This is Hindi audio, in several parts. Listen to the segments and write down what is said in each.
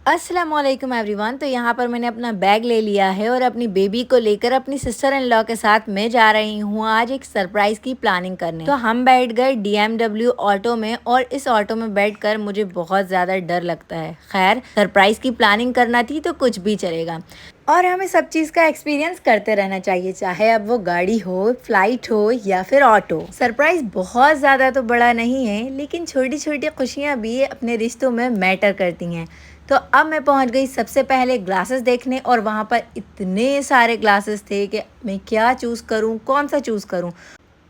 अस्सलाम वालेकुम एवरीवन। तो यहाँ पर मैंने अपना बैग ले लिया है और अपनी बेबी को लेकर अपनी सिस्टर इन लॉ के साथ मैं जा रही हूँ आज एक सरप्राइज़ की प्लानिंग करने। तो हम बैठ गए DMW ऑटो में और इस ऑटो में बैठकर मुझे बहुत ज़्यादा डर लगता है। खैर, सरप्राइज़ की प्लानिंग करना थी तो कुछ भी चलेगा और हमें सब चीज़ का एक्सपीरियंस करते रहना चाहिए, चाहे अब वो गाड़ी हो, फ्लाइट हो या फिर ऑटो। सरप्राइज़ बहुत ज़्यादा तो बड़ा नहीं है, लेकिन छोटी छोटी खुशियाँ भी अपने रिश्तों में मैटर करती हैं। तो अब मैं पहुंच गई सबसे पहले ग्लासेस देखने और वहाँ पर इतने सारे ग्लासेस थे कि मैं क्या चूज़ करूँ, कौन सा चूज़ करूँ।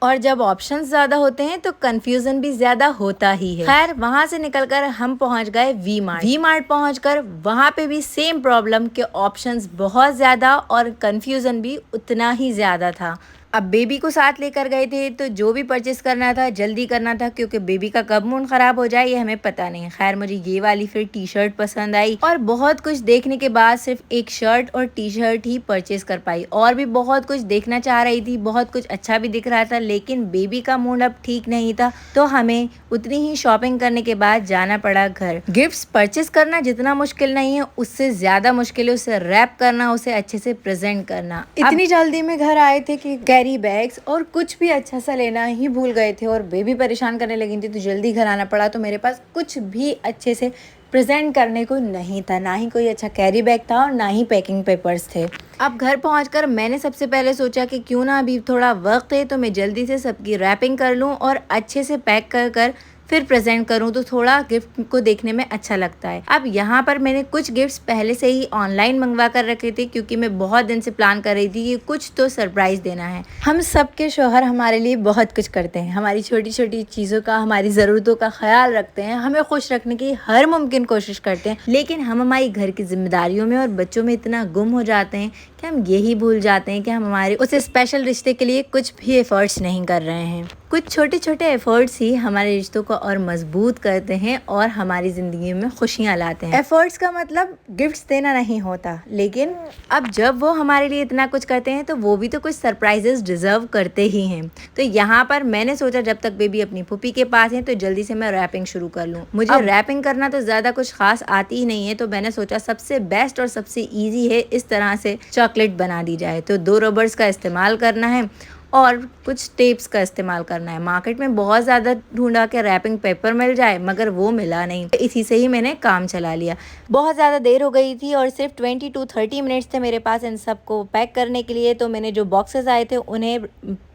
और जब ऑप्शंस ज़्यादा होते हैं तो कंफ्यूजन भी ज़्यादा होता ही है। खैर, वहाँ से निकलकर हम पहुँच गए वी मार्ट पहुँचकर वहाँ पे भी सेम प्रॉब्लम के ऑप्शंस बहुत ज़्यादा और कंफ्यूजन भी उतना ही ज़्यादा था। अब बेबी को साथ लेकर गए थे तो जो भी परचेस करना था जल्दी करना था, क्योंकि बेबी का कब मूड ख़राब हो जाए ये हमें पता नहीं। खैर, मुझे ये वाली फिर टी शर्ट पसंद आई और बहुत कुछ देखने के बाद सिर्फ एक शर्ट और टी शर्ट ही परचेस कर पाई। और भी बहुत कुछ देखना चाह रही थी, बहुत कुछ अच्छा भी दिख रहा था, लेकिन बेबी का मूड अब ठीक नहीं था तो हमें उतनी ही शॉपिंग करने के बाद जाना पड़ा घर। गिफ्ट्स परचेस करना जितना मुश्किल नहीं है उससे ज़्यादा मुश्किल है उसे रैप करना, उसे अच्छे से प्रेजेंट करना। इतनी जल्दी में घर आए थे कि कैरी बैग्स और कुछ भी अच्छा सा लेना ही भूल गए थे और बेबी परेशान करने लगी थी तो जल्दी घर आना पड़ा। तो मेरे पास कुछ भी अच्छे से प्रेजेंट करने को नहीं था, ना ही कोई अच्छा कैरी बैग था और ना ही पैकिंग पेपर्स थे। अब घर पहुंचकर मैंने सबसे पहले सोचा कि क्यों ना अभी थोड़ा वक्त है तो मैं जल्दी से सबकी रैपिंग कर लूं और अच्छे से पैक कर कर फिर प्रेजेंट करूं तो थोड़ा गिफ्ट को देखने में अच्छा लगता है। अब यहाँ पर मैंने कुछ गिफ्ट्स पहले से ही ऑनलाइन मंगवा कर रखे थे, क्योंकि मैं बहुत दिन से प्लान कर रही थी कि कुछ तो सरप्राइज़ देना है। हम सबके शौहर हमारे लिए बहुत कुछ करते हैं, हमारी छोटी छोटी चीज़ों का, हमारी ज़रूरतों का ख्याल रखते हैं, हमें खुश रखने की हर मुमकिन कोशिश करते हैं, लेकिन हम हमारी घर की जिम्मेदारियों में और बच्चों में इतना गुम हो जाते हैं कि हम यही भूल जाते हैं कि हम हमारे उस स्पेशल रिश्ते के लिए कुछ भी एफर्ट्स नहीं कर रहे हैं। कुछ छोटे छोटे एफर्ट्स ही हमारे रिश्तों को और मजबूत करते हैं और हमारी ज़िंदगी में खुशियाँ लाते हैं। एफर्ट्स का मतलब गिफ्ट्स देना नहीं होता, लेकिन अब जब वो हमारे लिए इतना कुछ करते हैं तो वो भी तो कुछ सरप्राइजेस डिजर्व करते ही हैं। तो यहाँ पर मैंने सोचा जब तक बेबी अपनी फूफी के पास है तो जल्दी से मैं रैपिंग शुरू कर लूँ। मुझे रैपिंग करना तो ज़्यादा कुछ खास आती ही नहीं है, तो मैंने सोचा सबसे बेस्ट और सबसे ईजी है इस तरह से चॉकलेट बना दी जाए। तो 2 रबर्स का इस्तेमाल करना है और कुछ टेप्स का इस्तेमाल करना है। मार्केट में बहुत ज़्यादा ढूंढा कि रैपिंग पेपर मिल जाए, मगर वो मिला नहीं। इसी से ही मैंने काम चला लिया। बहुत ज़्यादा देर हो गई थी और सिर्फ 20 to 30 मिनट्स थे मेरे पास इन सब को पैक करने के लिए। तो मैंने जो बॉक्सेस आए थे उन्हें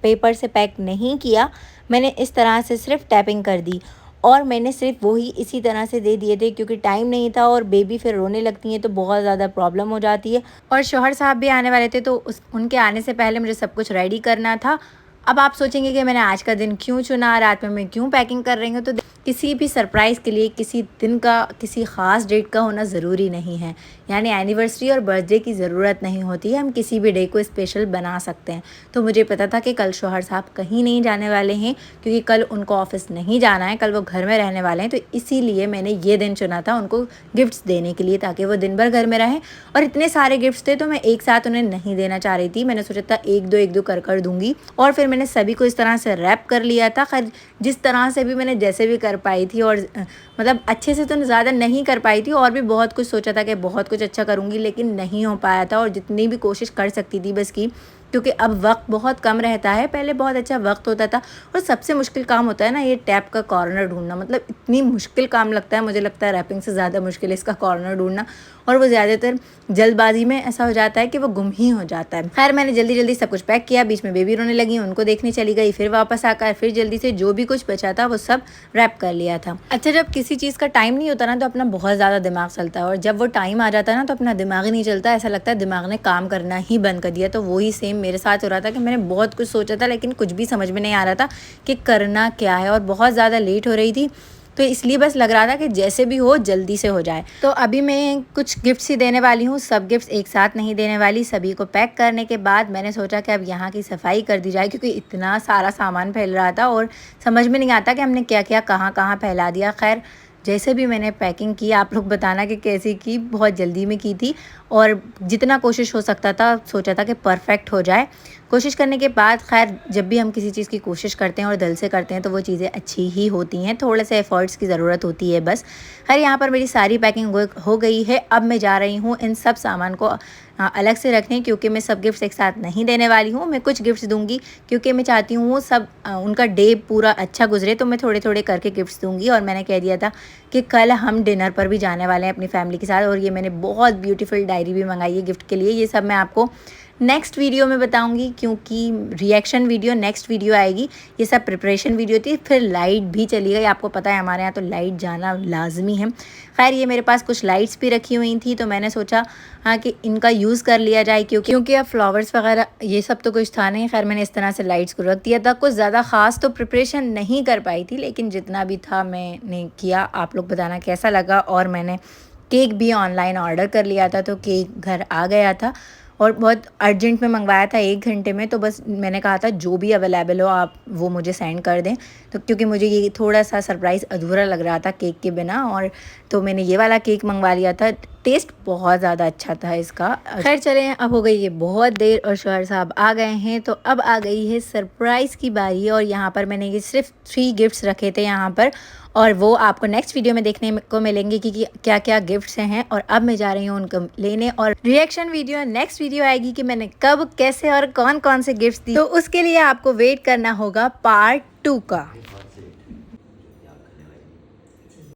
पेपर से पैक नहीं किया, मैंने इस तरह से सिर्फ टैपिंग कर दी और मैंने सिर्फ वही इसी तरह से दे दिए थे, क्योंकि टाइम नहीं था और बेबी फिर रोने लगती है तो बहुत ज़्यादा प्रॉब्लम हो जाती है। और शौहर साहब भी आने वाले थे तो उनके आने से पहले मुझे सब कुछ रेडी करना था। अब आप सोचेंगे कि मैंने आज का दिन क्यों चुना, रात में मैं क्यों पैकिंग कर रही हूँ। तो किसी भी सरप्राइज़ के लिए किसी दिन का, किसी ख़ास डेट का होना ज़रूरी नहीं है, यानी एनिवर्सरी और बर्थडे की ज़रूरत नहीं होती है, हम किसी भी डे को स्पेशल बना सकते हैं। तो मुझे पता था कि कल शौहर साहब कहीं नहीं जाने वाले हैं, क्योंकि कल उनको ऑफिस नहीं जाना है, कल वो घर में रहने वाले हैं। तो इसीलिए मैंने ये दिन चुना था उनको गिफ्ट्स देने के लिए, ताकि वो दिन भर घर में रहें। और इतने सारे गिफ्ट्स थे तो मैं एक साथ उन्हें नहीं देना चाह रही थी, मैंने सोचा था एक दो कर दूँगी। और फिर मैंने सभी को इस तरह से रैप कर लिया था। खैर, जिस तरह से भी मैंने जैसे भी कर पाई थी, और मतलब अच्छे से तो ज़्यादा नहीं कर पाई थी, और भी बहुत कुछ सोचा था कि बहुत कुछ अच्छा करूँगी, लेकिन नहीं हो पाया था। और जितनी भी कोशिश कर सकती थी बस की, क्योंकि अब वक्त बहुत कम रहता है, पहले बहुत अच्छा वक्त होता था। और सबसे मुश्किल काम होता है ना ये टैप का कॉर्नर ढूंढना, मतलब इतनी मुश्किल काम लगता है, मुझे लगता है रैपिंग से ज़्यादा मुश्किल है इसका कॉर्नर ढूंढना। और वो ज़्यादातर जल्दबाजी में ऐसा हो जाता है कि वो गुम ही हो जाता है। खैर, मैंने जल्दी जल्दी सब कुछ पैक किया, बीच में बेबी रोने लगी, उनको देखने चली गई, फिर वापस आकर फिर जल्दी से जो भी कुछ बचा था वो सब रैप कर लिया था। अच्छा, जब किसी चीज़ का टाइम नहीं होता ना तो अपना बहुत ज़्यादा दिमाग चलता है, और जब वो टाइम आ जाता है ना तो अपना दिमाग ही नहीं चलता, ऐसा लगता है दिमाग ने काम करना ही बंद कर दिया। तो वही सेम मेरे साथ हो रहा था कि मैंने बहुत कुछ सोचा था लेकिन कुछ भी समझ में नहीं आ रहा था कि करना क्या है, और बहुत ज़्यादा लेट हो रही थी, तो इसलिए बस लग रहा था कि जैसे भी हो जल्दी से हो जाए। तो अभी मैं कुछ गिफ्ट्स ही देने वाली हूँ, सब गिफ्ट्स एक साथ नहीं देने वाली। सभी को पैक करने के बाद मैंने सोचा कि अब यहाँ की सफाई कर दी जाए, क्योंकि इतना सारा सामान फैल रहा था और समझ में नहीं आता कि हमने क्या क्या कहाँ कहाँ फैला दिया। खैर, जैसे भी मैंने पैकिंग की आप लोग बताना कि कैसी की, बहुत जल्दी में की थी और जितना कोशिश हो सकता था सोचा था कि परफेक्ट हो जाए। कोशिश करने के बाद खैर जब भी हम किसी चीज़ की कोशिश करते हैं और दिल से करते हैं तो वो चीज़ें अच्छी ही होती हैं, थोड़े से एफ़र्ट्स की ज़रूरत होती है बस। खैर यहाँ पर मेरी सारी पैकिंग हो गई है। अब मैं जा रही हूँ इन सब सामान को अलग से रखने, क्योंकि मैं सब गिफ्ट्स एक साथ नहीं देने वाली हूँ। मैं कुछ गिफ्ट्स दूँगी क्योंकि मैं चाहती हूँ सब उनका डे पूरा अच्छा गुजरे, तो मैं थोड़े थोड़े करके गिफ्ट्स दूँगी। और मैंने कह दिया था कि कल हम डिनर पर भी जाने वाले हैं अपनी फैमिली के साथ, और ये मैंने बहुत ब्यूटीफुल डायरी भी मंगाई है गिफ्ट के लिए। ये सब मैं आपको नेक्स्ट वीडियो में बताऊंगी, क्योंकि रिएक्शन वीडियो नेक्स्ट वीडियो आएगी। ये सब प्रिपरेशन वीडियो थी। फिर लाइट भी चली गई, आपको पता है हमारे यहाँ तो लाइट जाना लाजमी है। खैर ये मेरे पास कुछ लाइट्स भी रखी हुई थी, तो मैंने सोचा हाँ कि इनका यूज़ कर लिया जाए, क्योंकि अब फ्लावर्स वगैरह ये सब तो कुछ था नहीं। खैर मैंने इस तरह से लाइट्स को रख दिया था। कुछ ज़्यादा ख़ास तो प्रिपरेशन नहीं कर पाई थी, लेकिन जितना भी था मैंने किया। आप लोग बताना कैसा लगा। और मैंने केक भी ऑनलाइन ऑर्डर कर लिया था, तो केक घर आ गया था और बहुत अर्जेंट में मंगवाया था 1 घंटे में। तो बस मैंने कहा था जो भी अवेलेबल हो आप वो मुझे सेंड कर दें, तो क्योंकि मुझे ये थोड़ा सा सरप्राइज़ अधूरा लग रहा था केक के बिना। और तो मैंने ये वाला केक मंगवा लिया था। टेस्ट बहुत ज़्यादा अच्छा था इसका। खैर चलें, अब हो गई है बहुत देर और शौहर साहब आ गए हैं, तो अब आ गई है सरप्राइज़ की बारी। और यहाँ पर मैंने ये सिर्फ 3 गिफ्ट्स रखे थे यहाँ पर, और वो आपको नेक्स्ट वीडियो में देखने को मिलेंगे कि क्या क्या गिफ्ट्स हैं। और अब मैं जा रही हूँ उनको लेने, और रिएक्शन वीडियो नेक्स्ट वीडियो आएगी कि मैंने कब कैसे और कौन कौन से गिफ्ट्स दिए, तो उसके लिए आपको वेट करना होगा पार्ट 2 का।